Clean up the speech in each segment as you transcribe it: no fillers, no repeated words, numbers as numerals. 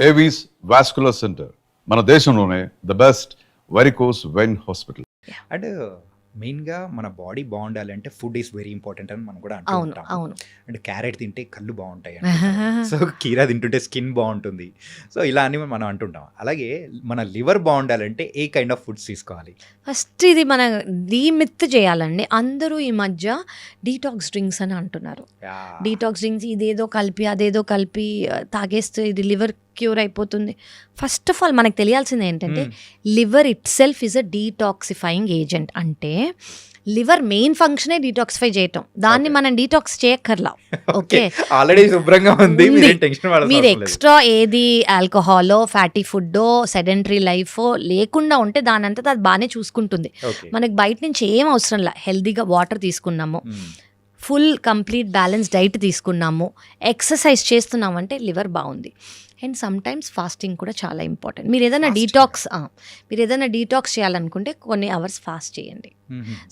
Avis vascular centre, మన దేశంలోనే the best varicose vein hospital. And మెయిన్గా మన బాడీ బాగుండాలి అంటే ఫుడ్ ఈస్ వెరీ ఇంపార్టెంట్ అని మనం కూడా అంటూ అవును ఉంటాం. అవును అండ్ క్యారెట్ తింటే కళ్ళు బాగుంటాయి సో కీరా తింటుంటే స్కిన్ బాగుంటుంది. సో ఇలా అని మనం అంటుంటాం. అలాగే మన లివర్ బాగుండాలంటే ఏ కైండ్ ఆఫ్ ఫుడ్స్ తీసుకోవాలి? ఫస్ట్ ఇది మన డీమిత్ చేయాలండి. అందరూ ఈ మధ్య డీటాక్స్ డ్రింక్స్ అని అంటున్నారు. డీటాక్స్ డ్రింక్స్ ఇదేదో కలిపి అదేదో కలిపి తాగేస్తే ఇది లివర్ క్యూర్ అయిపోతుంది. ఫస్ట్ ఆఫ్ ఆల్ మనకు తెలియాల్సింది ఏంటంటే liver it self is a detoxifying agent. అంటే లివర్ మెయిన్ ఫంక్షనే డీటాక్సిఫై చేయటం. దాన్ని మనం డీటాక్స్ చేయక్కర్లా. ఓకే, ఆల్రెడీ శుభ్రంగా ఉంది, మీరు ఎక్స్ట్రా ఏది ఆల్కహాలో ఫ్యాటీ ఫుడ్డో సెడెంటరీ లైఫో లేకుండా ఉంటే దానంతా అది బాగానే చూసుకుంటుంది. మనకి బయట నుంచి ఏం అవసరం లే. హెల్దీగా వాటర్ తీసుకున్నాము, ఫుల్ కంప్లీట్ బ్యాలెన్స్ డైట్ తీసుకున్నాము, ఎక్సర్సైజ్ చేస్తున్నామంటే లివర్ బాగుంది. అండ్ సమ్ టైమ్స్ ఫాస్టింగ్ కూడా చాలా ఇంపార్టెంట్. మీరు ఏదైనా డీటాక్స్ చేయాలనుకుంటే కొన్ని అవర్స్ ఫాస్ట్ చేయండి.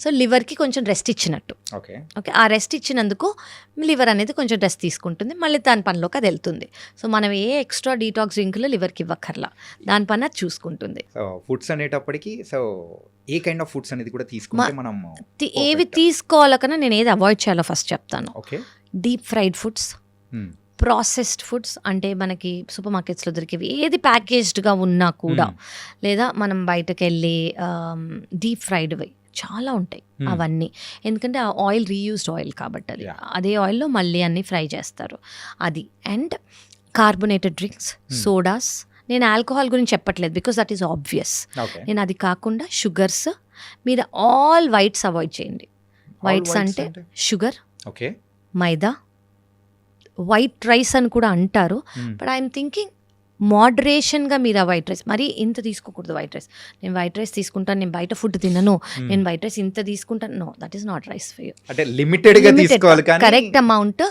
సో లివర్కి కొంచెం రెస్ట్ ఇచ్చినట్టు. ఓకే, ఆ రెస్ట్ ఇచ్చినందుకు లివర్ అనేది కొంచెం రెస్ట్ తీసుకుంటుంది, మళ్ళీ దాని పనిలోకి అది వెళ్తుంది. సో మనం ఏ ఎక్స్ట్రా డీటాక్స్ డ్రింక్లో లివర్కి ఇవ్వక్కర్లా, దాని పని అది చూసుకుంటుంది. ఫుడ్స్ అనేటప్పటికి so A kind of foods అనేది కూడా తీసుకుంటే మనం ఏవి తీసుకోవాలో కన్నా నేను ఏది అవాయిడ్ చేయాలో ఫస్ట్ చెప్తాను. Okay, deep fried foods, processed foods అంటే మనకి సూపర్ మార్కెట్స్లో దొరికేవి ఏది ప్యాకేజ్డ్గా ఉన్నా కూడా, లేదా మనం బయటకు వెళ్ళి డీప్ ఫ్రైడ్వి చాలా ఉంటాయి అవన్నీ. ఎందుకంటే ఆ ఆయిల్ రీయూస్డ్ ఆయిల్ కాబట్టి అది అదే ఆయిల్లో మళ్ళీ అన్నీ ఫ్రై చేస్తారు అది. And carbonated drinks, sodas. నేను ఆల్కహాల్ గురించి చెప్పట్లేదు బికాస్ దట్ ఈస్ ఆబ్వియస్. నేను అది కాకుండా షుగర్స్, మీరు ఆల్ వైట్స్ అవాయిడ్ చేయండి. వైట్స్ అంటే షుగర్, ఓకే, మైదా, వైట్ రైస్ అని కూడా అంటారు. బట్ ఐఎమ్ థింకింగ్ మోడరేషన్గా మీరు ఆ వైట్ రైస్ మరీ ఇంత తీసుకోకూడదు. వైట్ రైస్ నేను వైట్ రైస్ తీసుకుంటాను, నేను బయట ఫుడ్ తినను, నేను వైట్ రైస్ ఇంత తీసుకుంటాను, no, that is not rice for you. అంటే లిమిటెడ్గా తీసుకోవాలి, కరెక్ట్ అమౌంట్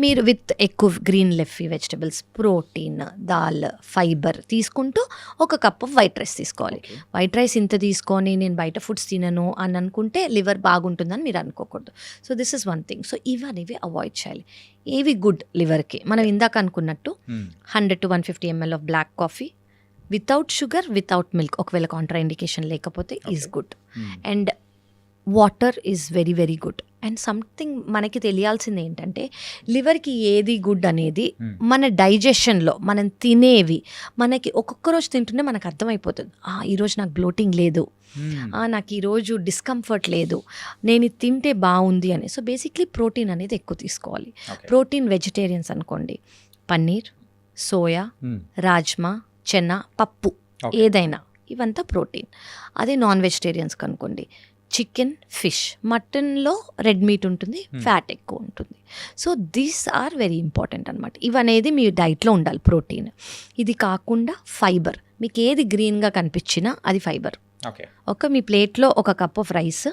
మీరు విత్ ఎక్కువ green leafy vegetables, protein, dal, fibre తీసుకుంటూ ఒక కప్ ఆఫ్ వైట్ రైస్ తీసుకోవాలి. వైట్ రైస్ ఇంత తీసుకొని నేను బయట ఫుడ్స్ తినను అని అనుకుంటే లివర్ బాగుంటుందని మీరు అనుకోకూడదు. So this is one thing. So ఇవనేవి అవాయిడ్ చేయాలి. ఏవి గుడ్ లివర్కి, మనం ఇందాక అనుకున్నట్టు 100 to 150 ml of black coffee without sugar, without milk, ఒకవేళ కాంట్రా ఇండికేషన్ లేకపోతే is good. And water is very very good. And something మనకి తెలియాల్సింది ఏంటంటే లివర్కి ఏది గుడ్ అనేది మన డైజెషన్లో మనం తినేవి మనకి ఒక్కొక్క రోజు తింటుంటే మనకు అర్థమైపోతుంది. ఈరోజు నాకు బ్లోటింగ్ లేదు, నాకు ఈరోజు డిస్కంఫర్ట్ లేదు, నేను ఇది తింటే బాగుంది అని. సో బేసిక్లీ ప్రోటీన్ అనేది ఎక్కువ తీసుకోవాలి. ప్రోటీన్ వెజిటేరియన్స్ అనుకోండి, పన్నీర్, సోయా, రాజ్మా, చెన్నా, పప్పు ఏదైనా ఇవంతా ప్రోటీన్. అదే నాన్ వెజిటేరియన్స్ అనుకోండి, చికెన్, ఫిష్, మటన్లో రెడ్ మీట్ ఉంటుంది, ఫ్యాట్ ఎక్కువ ఉంటుంది. So these are very important అనమాట. ఇవనేది మీ డైట్లో ఉండాలి ప్రోటీన్. ఇది కాకుండా ఫైబర్, మీకు ఏది గ్రీన్గా కనిపించినా అది ఫైబర్. మీ ప్లేట్లో ఒక కప్ ఆఫ్ రైస్,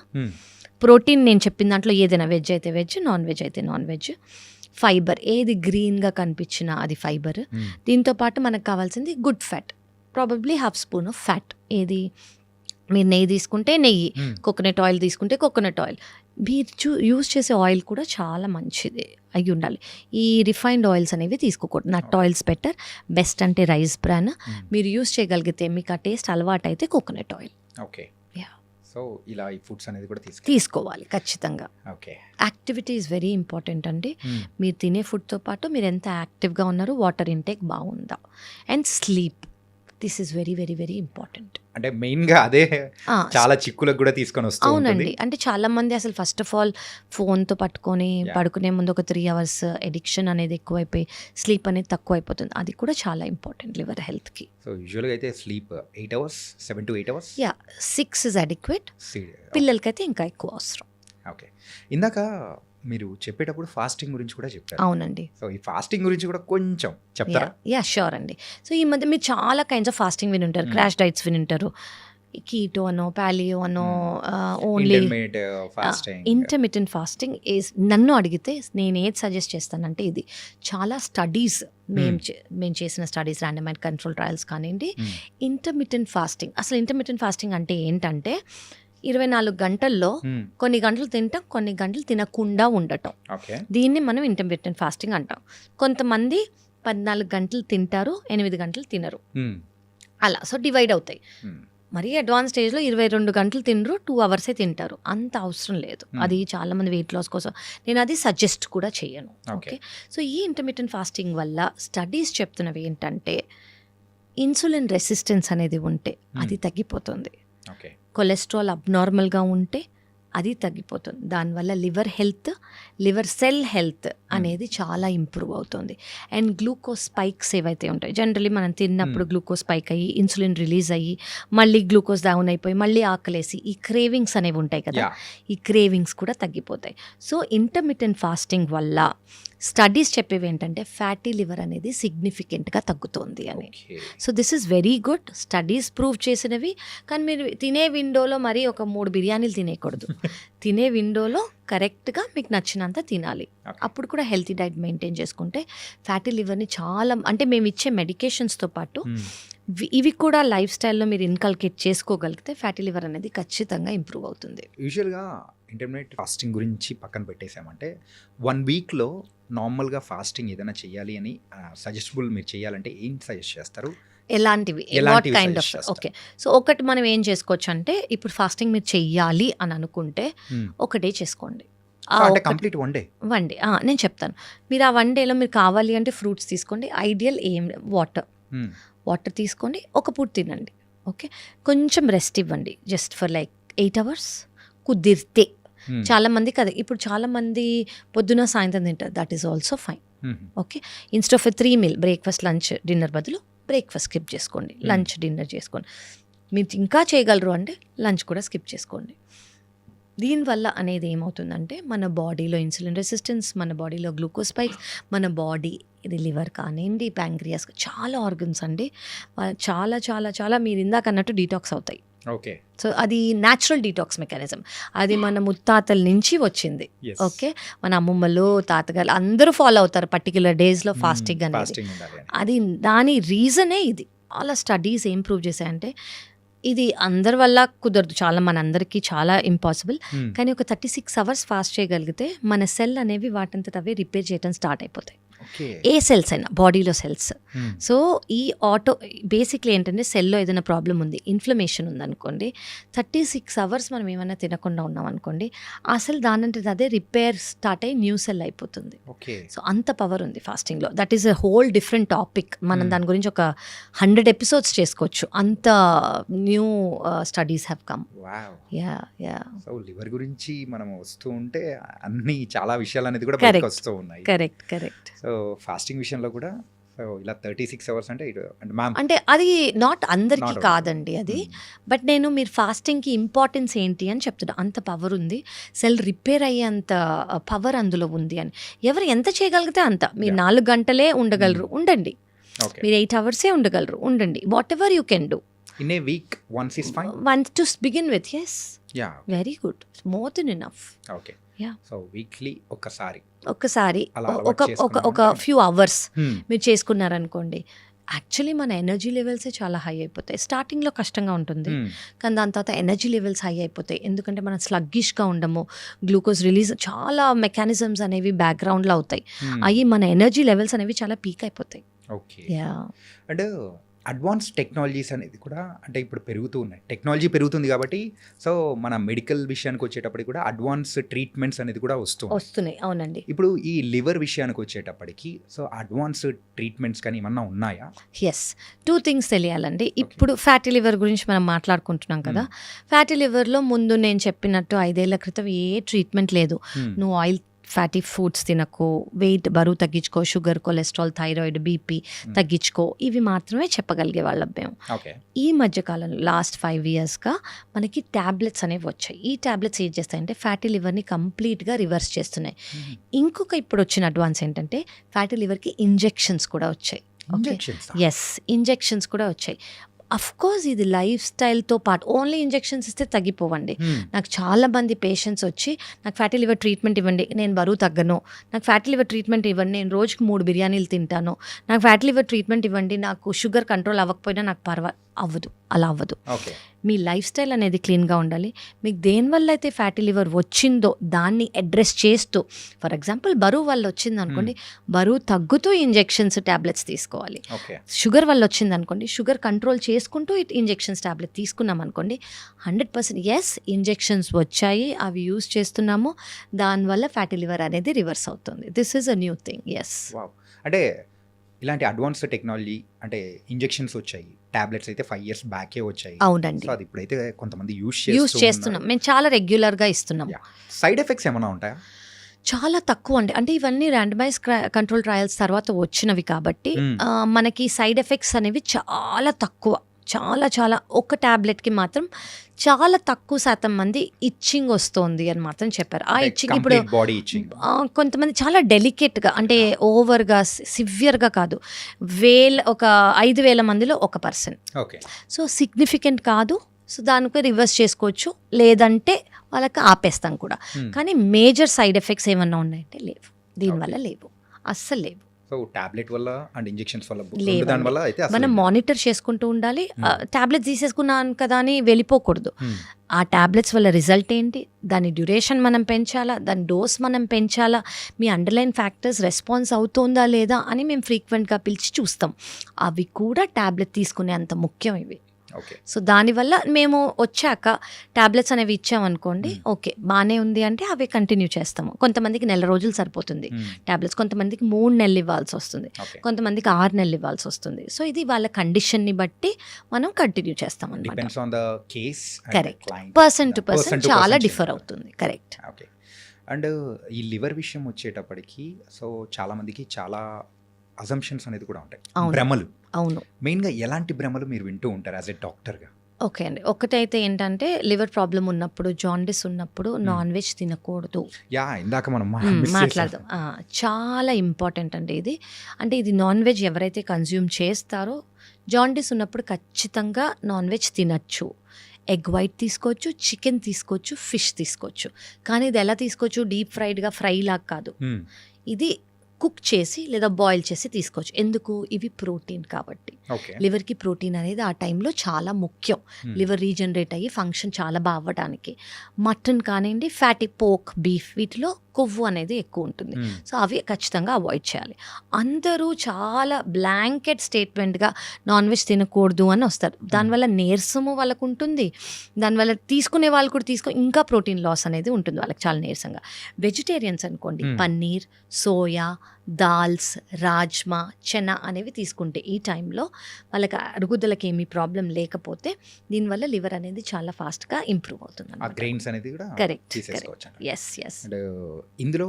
ప్రోటీన్ నేను చెప్పిన దాంట్లో ఏదైనా వెజ్ అయితే వెజ్, నాన్ వెజ్ అయితే నాన్ వెజ్. ఫైబర్ ఏది గ్రీన్గా కనిపించినా అది ఫైబర్. దీంతోపాటు మనకు కావాల్సింది good fat, probably ½ spoon of fat. ఏది మీరు నెయ్యి తీసుకుంటే నెయ్యి, కోకోనట్ ఆయిల్ తీసుకుంటే కోకోనట్ ఆయిల్. మీరు యూజ్ చేసే ఆయిల్ కూడా చాలా మంచిది అయి ఉండాలి. ఈ రిఫైన్డ్ ఆయిల్స్ అనేవి తీసుకోకూడదు. నట్ ఆయిల్స్ బెటర్. బెస్ట్ అంటే రైస్ బ్రాన్. మీరు యూజ్ చేయగలిగితే, మీకు ఆ టేస్ట్ అలవాటు అయితే కోకోనట్ ఆయిల్. ఓకే, సో ఇలా ఈ ఫుడ్స్ అనేది కూడా తీసుకోవాలి ఖచ్చితంగా. Okay, activity is very important అండి. మీరు తినే ఫుడ్తో పాటు మీరు ఎంత యాక్టివ్గా ఉన్నారు, వాటర్ ఇంటేక్ బాగుందా, and sleep. This is very very very important. అంటే మెయిన్గా అదే చాలా చిక్కులకు కూడా తీసుకొని వస్తుంది. అవునండి, అంటే చాలా మంది అసలు ఫస్ట్ ఆఫ్ ఆల్ ఫోన్తో పట్టుకొని పడుకునే ముందు ఒక 3 hours ఎడిక్షన్ అనేది ఎక్కువైపోయి స్లీప్ అనేది తక్కువ అయిపోతుంది. అది కూడా చాలా ఇంపార్టెంట్ లివర్ హెల్త్కి. సో యూజువల్గా అయితే sleep 8 hours, 7 to 8 hours. 6 is adequate. పిల్లలకైతే ఇంకా ఎక్కువ అవసరం. ఓకే, ఇందాక మీరు చెప్పేటప్పుడు ఫాస్టింగ్ గురించి కూడా చెప్పారు. అవునండి. సో ఈ ఫాస్టింగ్ గురించి కూడా కొంచెం చెప్తారా? షూర్ అండి. సో ఈ మధ్య మీరు చాలా కైండ్స్ ఆఫ్ ఫాస్టింగ్ వినుంటారు. క్రాష్ డైట్స్ వినుంటారు, కీటో అనో, పాలియో అనో, ఓన్లీ ఇంటర్మిటెంట్ ఫాస్టింగ్ ఈజ్. నన్ను అడిగితే నేను ఏది సజెస్ట్ చేస్తానంటే, ఇది చాలా స్టడీస్ మేము చేసిన స్టడీస్, ర్యాండమైజ్డ్ కంట్రోల్ ట్రయల్స్ కానివ్వండి, ఇంటర్మిటెంట్ ఫాస్టింగ్. అసలు ఇంటర్మిటెంట్ ఫాస్టింగ్ అంటే ఏంటంటే 24 గంటల్లో కొన్ని గంటలు తింటాం, కొన్ని గంటలు తినకుండా ఉండటం. దీన్ని మనం ఇంటర్మిటెంట్ ఫాస్టింగ్ అంటాం. కొంతమంది 14 గంటలు తింటారు, 8 గంటలు తినరు. అలా సో డివైడ్ అవుతాయి. మరీ అడ్వాన్స్ స్టేజ్లో 22 గంటలు తినరు, 2 అవర్సే తింటారు. అంత అవసరం లేదు. అది చాలామంది వెయిట్ లాస్ కోసం నేను అది సజెస్ట్ కూడా చేయను. ఓకే, సో ఈ ఇంటర్మిటెంట్ ఫాస్టింగ్ వల్ల స్టడీస్ చెప్తున్నవి ఏంటంటే ఇన్సులిన్ రెసిస్టెన్స్ అనేది ఉంటే అది తగ్గిపోతుంది. కొలెస్ట్రాల్ అబ్నార్మల్గా ఉంటే అది తగ్గిపోతుంది. దానివల్ల లివర్ సెల్ హెల్త్ అనేది చాలా ఇంప్రూవ్ అవుతుంది. అండ్ గ్లూకోజ్ స్పైక్స్ ఏవైతే ఉంటాయి, జనరలీ మనం తిన్నప్పుడు గ్లూకోజ్ స్పైక్ అయ్యి ఇన్సులిన్ రిలీజ్ అయ్యి మళ్ళీ గ్లూకోజ్ డౌన్ అయిపోయి మళ్ళీ ఆకలేసి ఈ క్రేవింగ్స్ అనేవి ఉంటాయి కదా, ఈ క్రేవింగ్స్ కూడా తగ్గిపోతాయి. సో ఇంటర్మిటెంట్ ఫాస్టింగ్ వల్ల స్టడీస్ చెప్పేవి ఏంటంటే ఫ్యాటీ లివర్ అనేది సిగ్నిఫికెంట్గా తగ్గుతుంది అని. So this is very good. Studies prove చేసినవి. కానీ మీరు తినే విండోలో మరి ఒక 3 బిర్యానీలు తినేయకూడదు. తినే విండోలో కరెక్ట్గా మీకు నచ్చినంత తినాలి. అప్పుడు కూడా హెల్తీ డైట్ మెయింటైన్ చేసుకుంటే ఫ్యాటీ లివర్ని చాలా, అంటే మేము ఇచ్చే మెడికేషన్స్తో పాటు ఇవి కూడా లైఫ్ స్టైల్లో మీరు ఇన్కల్కేట్ చేసుకోగలిగితే ఫ్యాటీ లివర్ అనేది ఖచ్చితంగా ఇంప్రూవ్ అవుతుంది. యూజువల్గా ఇంటర్మీడియట్ ఫాస్టింగ్ గురించి పక్కన పెట్టేసామంటే 1 వీక్లో నార్మల్గా ఫాస్టింగ్ ఏదైనా చేయాలి అని సజెస్టబుల్ మీరు చేయాలంటే ఏం సజెస్ట్ చేస్తారు? ఎలాంటివి what kind of? Okay, so ఒకటి మనం ఏం చేసుకోవచ్చు అంటే ఇప్పుడు ఫాస్టింగ్ మీరు చెయ్యాలి అని అనుకుంటే ఒకటే చేసుకోండి. కంప్లీట్ వన్ డే నేను చెప్తాను. మీరు ఆ 1 డేలో మీరు కావాలి అంటే ఫ్రూట్స్ తీసుకోండి. ఐడియల్ ఏం వాటర్ తీసుకోండి, ఒక పూట తినండి. ఓకే, కొంచెం రెస్ట్ ఇవ్వండి జస్ట్ ఫర్ లైక్ 8 hours కుదిరితే. చాలా మంది కదా, ఇప్పుడు చాలా మంది పొద్దున సాయంత్రం తింటారు, that is also fine. Okay, instead of 3 meal breakfast lunch dinner బదులు బ్రేక్ఫాస్ట్ స్కిప్ చేసుకోండి, లంచ్ డిన్నర్ చేసుకోండి. మీరు ఇంకా చేయగలరు అంటే లంచ్ కూడా స్కిప్ చేసుకోండి. దీనివల్ల అనేది ఏమవుతుందంటే మన బాడీలో ఇన్సులిన్ రెసిస్టెన్స్, మన బాడీలో గ్లూకోజ్ స్పైక్స్, మన బాడీ ఇది లివర్ కానివ్వండి, ప్యాంక్రియాస్, చాలా ఆర్గన్స్ అండి చాలా చాలా చాలా మీరు ఇందాక అన్నట్టు డీటాక్స్ అవుతాయి. ఓకే, సో అది న్యాచురల్ డీటాక్స్ మెకానిజం. అది మన ముత్తాతల నుంచి వచ్చింది. ఓకే, మన అమ్మమ్మలు తాతగారు అందరూ ఫాలో అవుతారు పర్టికులర్ డేస్లో ఫాస్టింగ్ అనేది. అది దాని రీజనే ఇది. చాలా స్టడీస్ ఏం ప్రూవ్ చేశాయంటే ఇది అందరి వల్ల కుదరదు, చాలా మనందరికీ చాలా ఇంపాసిబుల్. కానీ ఒక 36 hours ఫాస్ట్ చేయగలిగితే మన సెల్ అనేవి వాటంతట అవే రిపేర్ చేయడం స్టార్ట్ అయిపోతాయి. ఏ సెల్స్ అయినా బాడీలో సెల్స్. సో ఈ బేసిక్లీ ఏంటంటే సెల్లో ఏదైనా ప్రాబ్లం ఉంది, ఇన్ఫ్లమేషన్ ఉందనుకోండి, 36 hours మనం ఏమైనా తినకుండా ఉన్నాం అనుకోండి, ఆ సెల్ దానంటే అదే రిపేర్ స్టార్ట్ అయ్యి న్యూ సెల్ అయిపోతుంది. సో అంత పవర్ ఉంది ఫాస్టింగ్లో. That is a whole different topic. మనం దాని గురించి ఒక 100 episodes చేసుకోవచ్చు. అంత new studies have come. So liver గురించి మనం వస్తూ ఉంటే అన్ని చాలా విషయాలు అనేది కూడా బయటకు వస్తూ ఉన్నాయి. కరెక్ట్. సో ఫాస్టింగ్ విషయంలో కూడా సో ఇలా 36 hours అంటే అంటే అది నాట్ అందరికీ కాదండి అది. బట్ నేను మీరు ఫాస్టింగ్కి ఇంపార్టెన్స్ ఏంటి అని చెప్తున్నా. అంత పవర్ ఉంది, సెల్ రిపేర్ అయ్యేంత పవర్ అందులో ఉంది అని. ఎవరు ఎంత చేయగలిగితే అంత. మీరు 4 గంటలే ఉండగలరు, ఉండండి. మీరు 8 hours ఉండగలరు, ఉండండి. What ever you can do in a week once is fine. Once to begin with, yes. Yeah. Very good. It's more than enough. Okay. Yeah. So weekly ఒక్కసారి ఒక ఫ్యూ అవర్స్ మీరు చేసుకున్నారనుకోండి, యాక్చువల్లీ మన energy లెవెల్సే చాలా high అయిపోతాయి. స్టార్టింగ్లో కష్టంగా ఉంటుంది, కానీ దాని తర్వాత ఎనర్జీ లెవెల్స్ హై అయిపోతాయి. ఎందుకంటే మనం స్లగ్గిష్గా ఉండము, గ్లూకోజ్ రిలీజ్ చాలా మెకానిజమ్స్ అనేవి బ్యాక్గ్రౌండ్లో అవుతాయి. అవి మన ఎనర్జీ లెవెల్స్ అనేవి చాలా పీక్ అయిపోతాయి. ఓకే, అండ్ అడ్వాన్స్ టెక్నాలజీస్ అనేది కూడా అంటే ఇప్పుడు పెరుగుతూ ఉన్నాయి. టెక్నాలజీ పెరుగుతుంది కాబట్టి సో మన మెడికల్ విషయానికి వచ్చేటప్పటికి కూడా అడ్వాన్స్ ట్రీట్మెంట్స్ అనేది కూడా వస్తున్నాయి. అవునండి. ఇప్పుడు ఈ లివర్ విషయానికి వచ్చేటప్పటికి సో అడ్వాన్స్ ట్రీట్మెంట్స్ కానీ ఏమన్నా ఉన్నాయా? ఎస్, 2 things తెలియాలండి. ఇప్పుడు ఫ్యాటీ లివర్ గురించి మనం మాట్లాడుకుంటున్నాం కదా. ఫ్యాటీ లివర్లో ముందు నేను చెప్పినట్టు 5 ఏళ్ల క్రితం ఏ ట్రీట్మెంట్ లేదు. నువ్వు ఆయిల్ ఫ్యాటీ ఫుడ్స్ తినకు, వెయిట్ బరువు తగ్గించుకో, షుగర్, కొలెస్ట్రాల్, థైరాయిడ్, బీపీ తగ్గించుకో, ఇవి మాత్రమే చెప్పగలిగే వాళ్ళం మేము. ఈ మధ్యకాలంలో లాస్ట్ 5 yearsగా మనకి ట్యాబ్లెట్స్ అనేవి వచ్చాయి. ఈ ట్యాబ్లెట్స్ ఏం చేస్తాయంటే ఫ్యాటీ లివర్ని కంప్లీట్గా రివర్స్ చేస్తున్నాయి. ఇంకొక ఇప్పుడు వచ్చిన అడ్వాన్స్ ఏంటంటే ఫ్యాటీ లివర్కి ఇంజెక్షన్స్ కూడా వచ్చాయి. ఎస్, ఇంజెక్షన్స్ కూడా వచ్చాయి. అఫ్కోర్స్ ఇది లైఫ్ స్టైల్తో పాటు ఓన్లీ ఇంజెక్షన్స్ ఇస్తే తగ్గిపోవండి. నాకు చాలా మంది పేషెంట్స్ వచ్చి నాకు ఫ్యాటీ లివర్ ట్రీట్మెంట్ ఇవ్వండి, నేను బరువు తగ్గను, నాకు ఫ్యాటీ లివర్ ట్రీట్మెంట్ ఇవ్వండి, నేను రోజుకి 3 బిర్యానీలు తింటాను, నాకు ఫ్యాటీ లివర్ ట్రీట్మెంట్ ఇవ్వండి, నాకు షుగర్ కంట్రోల్ అవ్వకపోయినా నాకు అవ్వదు. అలా అవ్వదు. మీ లైఫ్ స్టైల్ అనేది క్లీన్గా ఉండాలి. మీకు దేనివల్ల అయితే ఫ్యాటీ లివర్ వచ్చిందో దాన్ని అడ్రస్ చేస్తూ, ఫర్ ఎగ్జాంపుల్ బరువు వల్ల వచ్చింది అనుకోండి, బరువు తగ్గుతూ ఇంజెక్షన్స్ ట్యాబ్లెట్స్ తీసుకోవాలి. ఓకే. షుగర్ వల్ల వచ్చింది అనుకోండి, షుగర్ కంట్రోల్ చేసుకుంటూ ఇంజెక్షన్స్ ట్యాబ్లెట్ తీసుకున్నాం అనుకోండి, 100% ఎస్ ఇంజెక్షన్స్ వచ్చాయి, అవి యూస్ చేస్తున్నాము, దానివల్ల ఫ్యాటీ లివర్ అనేది రివర్స్ అవుతుంది. This is a new thing. Yes. Wow. అంటే ఇలాంటి అడ్వాన్స్డ్ టెక్నాలజీ, అంటే ఇంజెక్షన్స్ వచ్చాయి, టాబ్లెట్స్ అయితే 5 years బ్యాకే వచ్చాయి. అవునండి, సో అది ఇప్పుడైతే కొంతమంది యూస్ చేస్తున్నాం. మేము చాలా రెగ్యులర్గా ఇస్తున్నాం. సైడ్ ఎఫెక్ట్స్ ఏమైనా ఉంటాయా? చాలా తక్కువ అండి. అంటే ఇవన్నీ ర్యాండమైజ్ కంట్రోల్ ట్రయల్స్ తర్వాత వచ్చినవి కాబట్టి మనకి సైడ్ ఎఫెక్ట్స్ అనేవి చాలా తక్కువ. చాలా ఒక ట్యాబ్లెట్కి మాత్రం చాలా తక్కువ శాతం మంది ఇచ్చింగ్ వస్తుంది అని మాత్రం చెప్పారు. ఆ ఇచ్చింగ్ ఇప్పుడు బాడీ ఇచ్చింగ్ కొంతమంది చాలా డెలికేట్గా, అంటే ఓవర్గా సివియర్గా కాదు, ఒక 5,000 మందిలో 1%. ఓకే. సో సిగ్నిఫికెంట్ కాదు. సో దానికి రివర్స్ చేసుకోవచ్చు, లేదంటే వాళ్ళకి ఆపేస్తాం కూడా. కానీ మేజర్ సైడ్ ఎఫెక్ట్స్ ఏమన్నా ఉన్నాయంటే లేవు, దీనివల్ల లేవు, అస్సలు లేవు. సో టాబ్లెట్ వల్ల అండ్ ఇంజెక్షన్స్ వల్ల లేవు. దాని వల్ల అయితే మనం మానిటర్ చేసుకుంటూ ఉండాలి. టాబ్లెట్స్ తీసేసుకున్నాను కదా అని వెళ్ళిపోకూడదు. ఆ టాబ్లెట్స్ వల్ల రిజల్ట్ ఏంటి, దాని డ్యూరేషన్ మనం పెంచాలా, దాని డోస్ మనం పెంచాలా, మీ అండర్లైన్ ఫ్యాక్టర్స్ రెస్పాన్స్ అవుతుందా లేదా అని మేము ఫ్రీక్వెంట్గా పిలిచి చూస్తాం. అవి కూడా టాబ్లెట్ తీసుకునే అంత ముఖ్యం ఇవి. ఓకే. సో దానివల్ల మేము వచ్చాక ట్యాబ్లెట్స్ అనేవి ఇచ్చామనుకోండి, ఓకే బాగానే ఉంది అంటే అవి కంటిన్యూ చేస్తాము. కొంతమందికి 1 రోజులు సరిపోతుంది ట్యాబ్లెట్స్, కొంతమందికి 3 నెలలు ఇవ్వాల్సి వస్తుంది, కొంతమందికి 6 నెలలు ఇవ్వాల్సి వస్తుంది. సో ఇది వాళ్ళ కండిషన్ని బట్టి మనం కంటిన్యూ చేస్తాం అనమాట. కరెక్ట్. పర్సన్ టు పర్సన్ చాలా డిఫర్ అవుతుంది. కరెక్ట్. ఓకే. అండ్ ఈ లివర్ విషయం వచ్చేటప్పటికి సో చాలా మందికి చాలా అజంప్షన్స్ అనేది కూడా ఉంటాయి, భ్రమలు. అవును. మెయిన్గా ఎలాంటి భ్రమలు మీరు వింటూ ఉంటారు యాజ్ ఎ డాక్టర్గా? ఓకే అండి. ఒకటైతే ఏంటంటే లివర్ ప్రాబ్లం ఉన్నప్పుడు, జాండిస్ ఉన్నప్పుడు నాన్ వెజ్ తినకూడదు. ఇందాక మనం మాట్లాడదాం. చాలా ఇంపార్టెంట్ అండి ఇది. అంటే ఇది నాన్ వెజ్ ఎవరైతే కన్జ్యూమ్ చేస్తారో, జాండిస్ ఉన్నప్పుడు ఖచ్చితంగా నాన్ వెజ్ తినచ్చు. ఎగ్ వైట్ తీసుకోవచ్చు, చికెన్ తీసుకోవచ్చు, ఫిష్ తీసుకోవచ్చు. కానీ ఇది ఎలా తీసుకోవచ్చు, డీప్ ఫ్రైడ్గా ఫ్రై లాగా కాదు, ఇది కుక్ చేసి లేదా బాయిల్ చేసి తీసుకోవచ్చు. ఎందుకు, ఇవి ప్రోటీన్ కాబట్టి. లివర్కి ప్రోటీన్ అనేది ఆ టైంలో చాలా ముఖ్యం, లివర్ రీజనరేట్ అయ్యి ఫంక్షన్ చాలా బాగా అవ్వడానికి. మటన్ కానివ్వండి, ఫ్యాటీ పోక్, బీఫ్, వీటిలో కొవ్వు అనేది ఎక్కువ ఉంటుంది. సో అవి ఖచ్చితంగా అవాయిడ్ చేయాలి. అందరూ చాలా బ్లాంకెట్ స్టేట్మెంట్గా నాన్ వెజ్ తినకూడదు అని వస్తారు. దానివల్ల నీరసము వాళ్ళకు ఉంటుంది, దానివల్ల తీసుకునే వాళ్ళు కూడా ఇంకా ప్రోటీన్ లాస్ అనేది ఉంటుంది వాళ్ళకి చాలా నీరసంగా. వెజిటేరియన్స్ అనుకోండి, పన్నీర్, సోయా, దాల్స్, రాజ్మా, చెనా అనేవి తీసుకుంటే ఈ టైంలో వాళ్ళకి అరుగుదలకి ఏమీ ప్రాబ్లం లేకపోతే దీనివల్ల లివర్ అనేది చాలా ఫాస్ట్గా ఇంప్రూవ్ అవుతుంది. కరెక్ట్. ఎస్. ఇందులో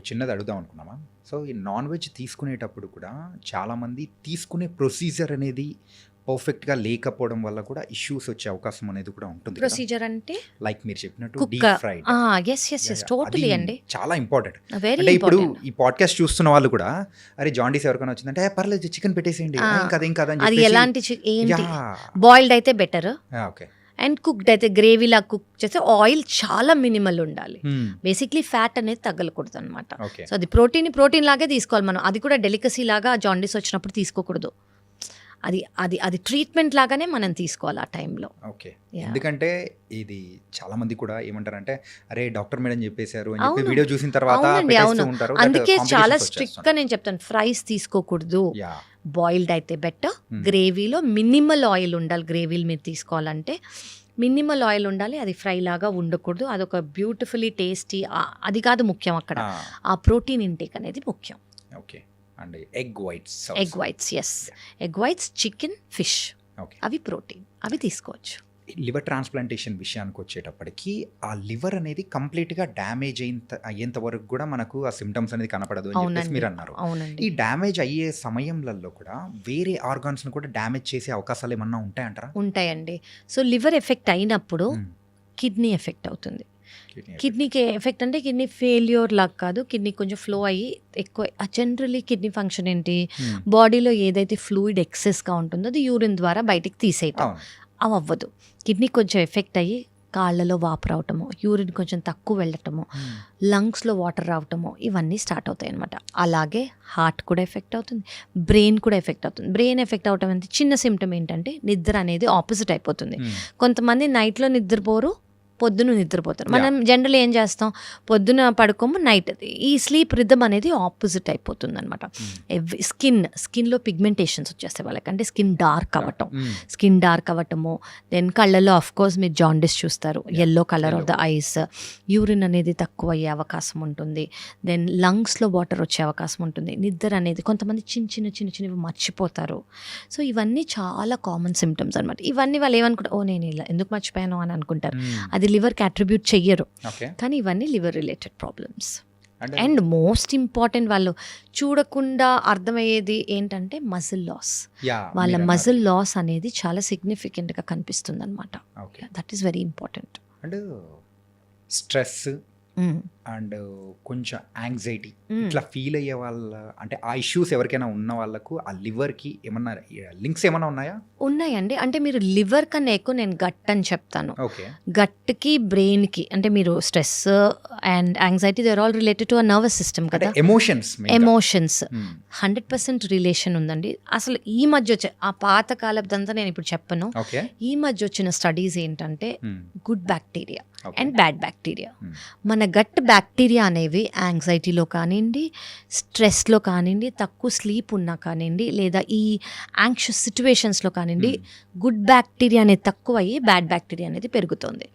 చిన్నది అడుగుదాం అనుకున్నామా? సో ఈ నాన్ వెజ్ తీసుకునేటప్పుడు కూడా చాలామంది తీసుకునే ప్రొసీజర్ అనేది పర్ఫెక్ట్గా లేకపోవడం వల్ల కూడా ఇష్యూస్ వచ్చే అవకాశం అనేది కూడా ఉంటుంది. ప్రొసీజర్ అంటే లైక్ మీరు చెప్పినట్టు డీప్ ఫ్రైడ్. yes టోటలీ అండి, చాలా ఇంపార్టెంట్. వెరీ అంటే ఇప్పుడు ఇంపార్టెంట్. ఈ పాడ్కాస్ట్ చూస్తున్న వాళ్ళు కూడా అరే జాండీస్ ఎవరికైనా వచ్చిందంటే పర్లేదు చికెన్ పెట్టేసేయండి, ఏం కాదు అని అది చెప్పేసి. ఎలాంటి ఏంటి, బాయిల్డ్ అయితే బెటర్, ఓకే. అండ్ కుక్డ్ అయితే గ్రేవీలా కుక్ చేస్తే ఆయిల్ చాలా మినిమల్ ఉండాలి. బేసిక్లీ ఫ్యాట్ అనేది తగ్గలకూడదు అనమాట. సో అది ప్రోటీన్ లాగే తీసుకోవాలి మనం. అది కూడా డెలికసీ లాగా జాండీస్ వచ్చినప్పుడు తీసుకోకూడదు. అది ట్రీట్మెంట్ లాగానే మనం తీసుకోవాలి ఆ టైంలో. ఓకే. ఎందుకంటే ఇది చాలా మంది కూడా ఏమంటారంటే అరే డాక్టర్ మేడం చెప్పేశారు అని చెప్పి వీడియో చూసిన తర్వాత పెట్టేస్తూ ఉంటారు. అందుకే చాలా స్ట్రిక్ట్ గా నేను చెప్తాను, ఫ్రైస్ తీసుకోకూడదు, బాయిల్డ్ అయితే బెటర్. గ్రేవీలో మినిమల్ ఆయిల్ ఉండాలి. గ్రేవీలు మీరు తీసుకోవాలంటే మినిమల్ ఆయిల్ ఉండాలి, అది ఫ్రై లాగా ఉండకూడదు. అదొక బ్యూటిఫుల్లీ టేస్టీ, అది కాదు ముఖ్యం అక్కడ, ఆ ప్రోటీన్ ఇంటేక్ అనేది ముఖ్యం. Okay. And egg whites, yes, egg whites, chicken, fish, అవి ప్రోటీన్, అవి తీసుకోవచ్చు. లివర్ ట్రాన్స్ప్లాంటేషన్ విషయానికి వచ్చేటప్పటికి ఆ లివర్ అనేది కంప్లీట్గా డ్యామేజ్ అయ్యేంత వరకు కూడా మనకు ఆ సిమ్టమ్స్ అనేది కనపడదు అని చెప్పేసి మీరు అన్నారు. ఈ డ్యామేజ్ అయ్యే సమయంలో కూడా వేరే ఆర్గాన్స్ని కూడా డ్యామేజ్ చేసే అవకాశాలు ఏమన్నా ఉంటాయంటారా? ఉంటాయండి. సో లివర్ ఎఫెక్ట్ అయినప్పుడు కిడ్నీ ఎఫెక్ట్ అవుతుంది. కిడ్నీకి ఎఫెక్ట్ అంటే కిడ్నీ ఫెయిల్యూర్ లాగా కాదు, కిడ్నీ కొంచెం ఫ్లో అయ్యి ఎక్కువ. జనరలీ కిడ్నీ ఫంక్షన్ ఏంటి, బాడీలో ఏదైతే ఫ్లూయిడ్ ఎక్సెస్గా ఉంటుందో అది యూరిన్ ద్వారా బయటికి తీసేయటం, అవి అవ్వదు. కిడ్నీ కొంచెం ఎఫెక్ట్ అయ్యి కాళ్ళలో వాపు రావటము, యూరిన్ కొంచెం తక్కువ వెళ్ళటము, లంగ్స్లో వాటర్ రావటము, ఇవన్నీ స్టార్ట్ అవుతాయి అనమాట. అలాగే హార్ట్ కూడా ఎఫెక్ట్ అవుతుంది, బ్రెయిన్ కూడా ఎఫెక్ట్ అవుతుంది. బ్రెయిన్ ఎఫెక్ట్ అవటం అంటే చిన్న సిమ్టమ్ ఏంటంటే నిద్ర అనేది ఆపోజిట్ అయిపోతుంది. కొంతమంది నైట్లో నిద్రపోరు, పొద్దున నిద్రపోతారు. మనం జనరల్ ఏం చేస్తాం, పొద్దున పడుకోము, నైట్ ఈ స్లీప్ రిథమ్ అనేది ఆపోజిట్ అయిపోతుంది అనమాట. స్కిన్లో పిగ్మెంటేషన్స్ వచ్చేస్తాయి వాళ్ళకి, అంటే స్కిన్ డార్క్ అవ్వటము. దెన్ కళ్ళల్లో ఆఫ్ కోర్స్ మీరు జాండిస్ చూస్తారు, yellow colour of the ice, urine అనేది తక్కువ అయ్యే అవకాశం ఉంటుంది. దెన్ లంగ్స్లో వాటర్ వచ్చే అవకాశం ఉంటుంది. నిద్ర అనేది కొంతమంది చిన్నవి మర్చిపోతారు. సో ఇవన్నీ చాలా కామన్ సిమ్టమ్స్ అనమాట. ఇవన్నీ వాళ్ళు ఏమనుకుంటారు, ఓ నేను ఇలా ఎందుకు మర్చిపోయాను అని అనుకుంటారు. అది లివర్కి అట్రిబ్యూట్ చెయ్యరు, కానీ ఇవన్నీ liver related problems. And most important వాళ్ళు చూడకుండా అర్థమయ్యేది ఏంటంటే మజిల్ లాస్. వాళ్ళ మజిల్ లాస్ అనేది చాలా సిగ్నిఫికెంట్గా కనిపిస్తుంది అనమాట. That is very important. And stress and కొంచెం యాంగ్జైటీ ఇట్లా ఫీల్ అయ్యే వాళ్ళ, అంటే ఆ ఇష్యూస్ ఎవరికైనా ఉన్న వాళ్ళకు ఆ లివర్కి ఏమన్నా లింక్స్ ఏమైనా ఉన్నాయా? ఉన్నాయండి. అంటే మీరు లివర్ కన్నా ఎక్కువ నేను గట్ అని చెప్తాను. ఓకే, గట్కి బ్రెయిన్కి, అంటే మీరు stress and anxiety they are all related to a nervous system కదా. ఎమోషన్స్ 100% రిలేషన్ ఉందండి. అసలు ఈ మధ్య వచ్చే ఆ పాత కాలదంతా నేను ఇప్పుడు చెప్పను. ఈ మధ్య వచ్చిన స్టడీస్ ఏంటంటే good bacteria and bad bacteria. మన గట్ బ్యాక్టీరియా అనేవి యాంగ్జైటీలో కానివ్వండి, స్ట్రెస్లో కానివ్వండి, తక్కువ స్లీప్ ఉన్నా కానివ్వండి, లేదా ఈ యాంగ్షియస్ సిచ్యువేషన్స్లో కానివ్వండి, గుడ్ బ్యాక్టీరియా అనేది తక్కువ అయ్యి బ్యాడ్ బ్యాక్టీరియా అనేది పెరుగుతుంది.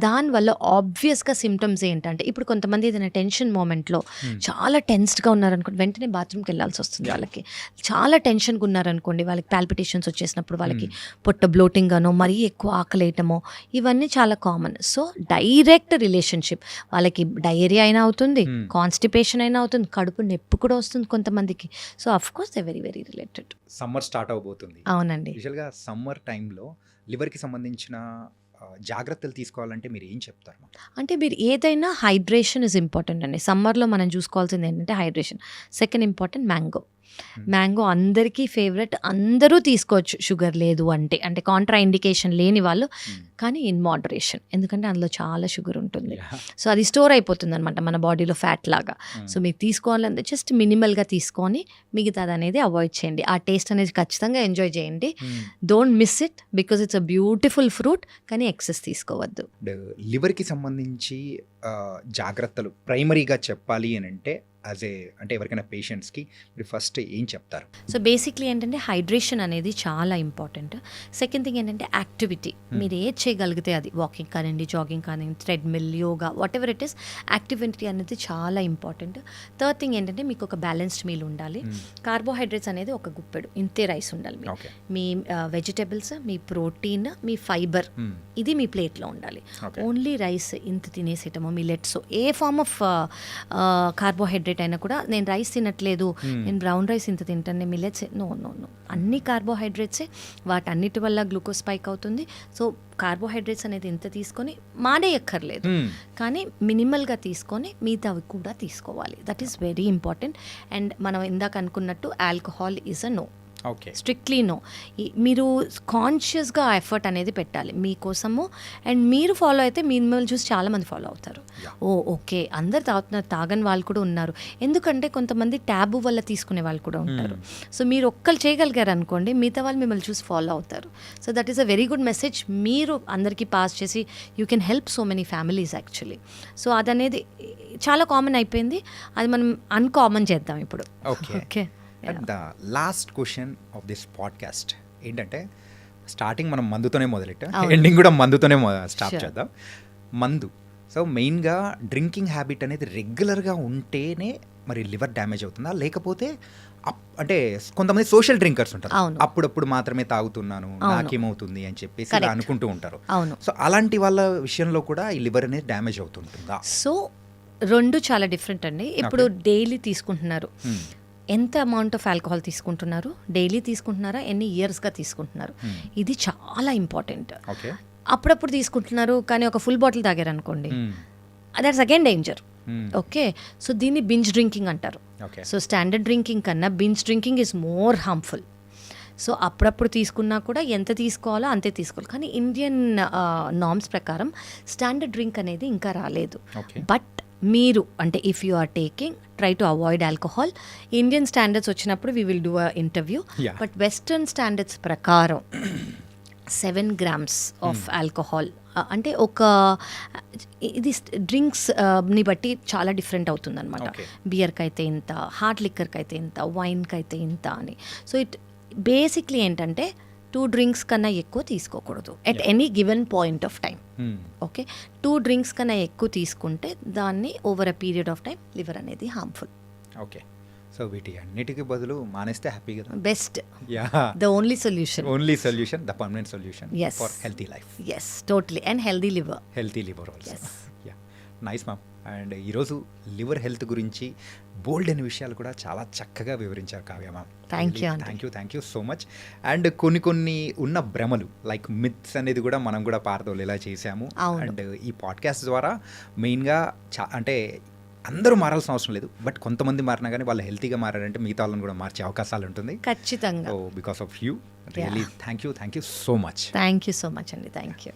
దానివల్ల ఆబ్వియస్గా సిమ్టమ్స్ ఏంటంటే, ఇప్పుడు కొంతమంది ఏదైనా టెన్షన్ మూమెంట్లో చాలా టెన్స్డ్గా ఉన్నారనుకోండి, వెంటనే బాత్రూమ్కి వెళ్ళాల్సి వస్తుంది. వాళ్ళకి చాలా టెన్షన్గా ఉన్నారనుకోండి, వాళ్ళకి పాల్పిటేషన్స్ వచ్చేసినప్పుడు వాళ్ళకి పొట్ట బ్లోటింగ్ గానో, మరీ ఎక్కువ ఆకలేయటమో, ఇవన్నీ చాలా కామన్. సో డైరెక్ట్ రిలేషన్షిప్, వాళ్ళకి డయేరియా అయినా అవుతుంది, కాన్స్టిపేషన్ అయినా అవుతుంది, కడుపు నొప్పి కూడా వస్తుంది కొంతమందికి. So of course they very very related. Summer start అవబోతుంది. అవునండి. యూజువల్గా సమ్మర్ టైంలో లివర్కి సంబంధించిన జాగ్రత్తలు తీసుకోవాలంటే మీరు ఏం చెప్తారు? అంటే మీరు ఏదైనా హైడ్రేషన్ ఇస్ ఇంపార్టెంట్ అండి. సమ్మర్లో మనం చూసుకోవాల్సింది ఏంటంటే హైడ్రేషన్. సెకండ్ ఇంపార్టెంట్ మ్యాంగో అందరికీ ఫేవరెట్, అందరూ తీసుకోవచ్చు షుగర్ లేదు అంటే, అంటే కాంట్రా ఇండికేషన్ లేని వాళ్ళు, కానీ ఇన్ మోడరేషన్, ఎందుకంటే అందులో చాలా షుగర్ ఉంటుంది. సో అది స్టోర్ అయిపోతుంది అనమాట మన బాడీలో ఫ్యాట్ లాగా. సో మీరు తీసుకోవాలంటే జస్ట్ మినిమల్గా తీసుకొని మిగతాది అనేది అవాయిడ్ చేయండి. ఆ టేస్ట్ అనేది ఖచ్చితంగా ఎంజాయ్ చేయండి. Don't miss it because it's a beautiful fruit, కానీ ఎక్సెస్ తీసుకోవద్దు. లివర్కి సంబంధించి జాగ్రత్తలు ప్రైమరీగా చెప్పాలి అని అంటే అంటే ఎవరికైనా పేషెంట్స్కి మీరు ఫస్ట్ ఏం చెప్తారు? సో బేసిక్లీ ఏంటంటే హైడ్రేషన్ అనేది చాలా ఇంపార్టెంట్. సెకండ్ థింగ్ ఏంటంటే యాక్టివిటీ, మీరు ఏది చేయగలిగితే అది, వాకింగ్ కానివ్వండి, జాగింగ్ కానివ్వండి, treadmill, yoga, what ever it is, activity అనేది చాలా ఇంపార్టెంట్. థర్డ్ థింగ్ ఏంటంటే మీకు ఒక బ్యాలెన్స్డ్ మీల్ ఉండాలి. కార్బోహైడ్రేట్స్ అనేది ఒక గుప్పెడు ఇంతే రైస్ ఉండాలి. మీ వెజిటబుల్స్, మీ ప్రోటీన్, మీ ఫైబర్, ఇది మీ ప్లేట్లో ఉండాలి. ఓన్లీ రైస్ ఇంత తినేసేయటము, మిల్లెట్స్, ఏ ఫార్మ్ ఆఫ్ కార్బోహైడ్రేట్ అయినా కూడా, నేను రైస్ తినట్లేదు, నేను బ్రౌన్ రైస్ ఇంత తింటాను, మిల్లెట్స్, నో, అన్ని కార్బోహైడ్రేట్సే. వాటన్నిటి వల్ల గ్లూకోజ్ స్పైక్ అవుతుంది. సో కార్బోహైడ్రేట్స్ అనేది ఇంత తీసుకొని మానేయక్కర్లేదు, కానీ మినిమల్గా తీసుకొని మిగతావి కూడా తీసుకోవాలి. That is very important. And మనం ఇందాక అనుకున్నట్టు alcohol is a no, strictly no. మీరు కాన్షియస్గా ఎఫర్ట్ అనేది పెట్టాలి మీకోసము. అండ్ మీరు ఫాలో అయితే మిమ్మల్ని చూసి చాలామంది ఫాలో అవుతారు. ఓకే అందరు తాగుతున్నారు, తాగని వాళ్ళు కూడా ఉన్నారు. ఎందుకంటే కొంతమంది ట్యాబు వల్ల తీసుకునే వాళ్ళు కూడా ఉంటారు. సో మీరు ఒక్కరు చేయగలిగారు అనుకోండి, మిగతా వాళ్ళు మిమ్మల్ని చూసి ఫాలో అవుతారు. So that is a very good message. మీరు అందరికీ పాస్ చేసి you can help so many families actually. So అదనేది చాలా కామన్ అయిపోయింది, అది మనం అన్కామన్ చేద్దాం ఇప్పుడు. Okay. And the last question of this podcast ఏంటంటే, స్టార్టింగ్ మనం మందుతోనే మొదలెట్టాం, ఎండింగ్ కూడా మందుతోనే స్టార్ట్ చేద్దాం. మందు, సో మెయిన్గా డ్రింకింగ్ హ్యాబిట్ అనేది రెగ్యులర్గా ఉంటేనే మరి లివర్ డ్యామేజ్ అవుతుందా, లేకపోతే అంటే కొంతమంది సోషల్ డ్రింకర్స్ ఉంటారు, అప్పుడప్పుడు మాత్రమే తాగుతున్నాను నాకేమవుతుంది అని చెప్పేసి అనుకుంటూ ఉంటారు. సో అలాంటి వాళ్ళ విషయంలో కూడా ఈ లివర్ అనేది డ్యామేజ్ అవుతుంటుందా? సో రెండు చాలా డిఫరెంట్ అండి. ఇప్పుడు డైలీ తీసుకుంటున్నారు, ఎంత అమౌంట్ ఆఫ్ ఆల్కహాల్ తీసుకుంటున్నారు, డైలీ తీసుకుంటున్నారా, ఎన్ని ఇయర్స్గా తీసుకుంటున్నారు, ఇది చాలా ఇంపార్టెంట్. అప్పుడప్పుడు తీసుకుంటున్నారు కానీ ఒక ఫుల్ బాటిల్ తాగారు అనుకోండి, that's again danger. Okay, so దీన్ని బింజ్ డ్రింకింగ్ అంటారు. సో స్టాండర్డ్ డ్రింకింగ్ కన్నా binge drinking is more harmful. So అప్పుడప్పుడు తీసుకున్నా కూడా ఎంత తీసుకోవాలో అంతే తీసుకోవాలి. కానీ ఇండియన్ నార్మ్స్ ప్రకారం స్టాండర్డ్ డ్రింక్ అనేది ఇంకా రాలేదు. ఓకే. బట్ మీరు అంటే if you are taking try to avoid alcohol. Indian standards వచ్చినప్పుడు we will do a interview. Yeah. But western standards ప్రకారం 7 grams ఆఫ్ ఆల్కహాల్ అంటే ఒక ఇది డ్రింక్స్ ని బట్టి చాలా డిఫరెంట్ అవుతుంది అనమాట. Okay. బియర్కి అయితే ఇంత, హార్డ్ లిక్కర్కి అయితే ఇంత, వైన్కి అయితే ఇంత అని. సో ఇట్ బేసిక్లీ ఏంటంటే 2 drinks కన్నా ఎక్కువ తీసుకోకూడదు at any given point of time. Okay, 2 drinks కన్నా ఎక్కువ తీసుకుంటే దాన్ని over a period of time liver అనేది హార్మ్ఫుల్. ఓకే. సో వీటి అన్నిటికీ బదులు మానేస్తే హ్యాపీ కదా. Best, yeah, the only solution. Only solution, the permanent solution Yes. For healthy life, yes, totally. And healthy liver. Healthy liver also. Yes. Yeah, nice ma'am. And ఈరోజు liver health గురించి బోల్డ్ అనే విషయాలు కూడా చాలా చక్కగా వివరించారు Kavya ma'am. Thank you, Andy. Thank you so much. And కొన్ని ఉన్న భ్రమలు లైక్ మిత్స్ అనేది కూడా మనం కూడా పారదోలేలా చేశాము. అవును. అండ్ ఈ పాడ్కాస్ట్ ద్వారా మెయిన్గా అంటే అందరూ మారాల్సిన అవసరం లేదు, బట్ కొంతమంది మారినా కానీ వాళ్ళు హెల్తీగా మారారంటే మిగతా వాళ్ళని కూడా మార్చే అవకాశాలు ఉంటుంది. ఖచ్చితంగా. So because of you really thank you so much. Thank you so much అండి. Thank you.